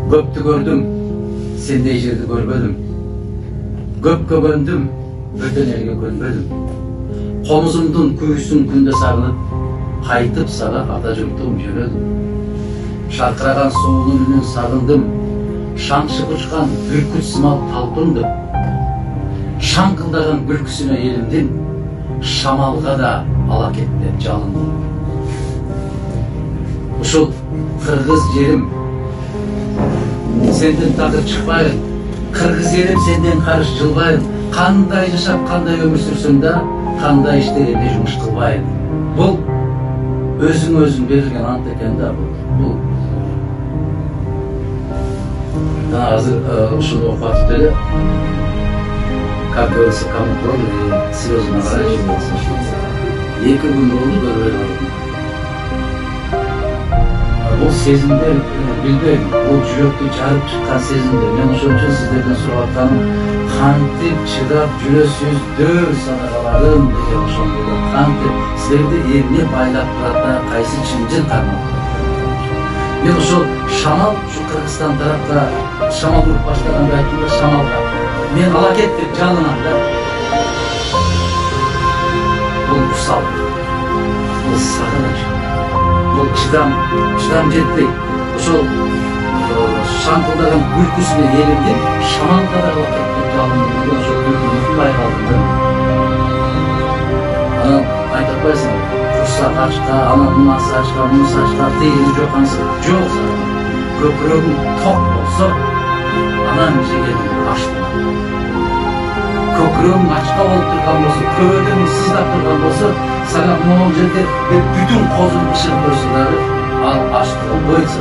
Көптү көрдüm, сендей жерди көрбөдүм. Көпкө көндүм, бөтөн элге көнбөдүм. Комузумдун күйүүсүн күндө сагынып, кайтып сага ата журтум жөнөдүм. Шаркыраган суунун үнүн сагындым, шаңшып учкан бүркүт сымал талпындым. Шаңкылдаган күлкүсүнө элимдим, шамалга да ала кеттеп жалындым. Ушул кыргыз жерим, сенден такыр чыкпайын, кыргыз элим сенден карыш жылбайын. Кандай жашап, кандай өмүр сүрсөң да, кандай иштеримде жумуш кылбайын. Бул өзүң берилген ант экен да, бул. Азыр ушуну окуп атып эле, как говорится, кому кровь слезы наворачиваются. 2 күн болду көрбөй калдым. Бул сезимдер, билбейм, бул жүрөктү жарып чыккан сезимдер. Мен ошон үчүн сиздерден сурап атканым, кантип чыдап жүрөсүз дөр садакаларым деген ошондой. Кантип силерди эмне байлап турат да, кайсы чынжыр кармап турат. Мен ошол шамал, ушу Кыргызстан тарапка шамал уруп баштаганда айттым да, шамалга мен ала кет деп жалынам да. Бул усал, бул сагыныч, бул чыдам жетпей. Ошол шаңкылдаган күлкүсүнө элимдим, шамалга да ала кет деп жалындым. Ошол күлкүнү унутпай калдым да. Анан айтып атпайсың, курсак ачка, анан мынасы ачка, тегизи жок анысы. Жок, көкүрөгүң ток болсо, анан жегенин аш болот. Көкүрөгүң ачка болуп турган болсо, көбөдөң сыздап турган болсо, сага могул жерде бүтүн козун бышырып койсо дагы ал аш болбойт.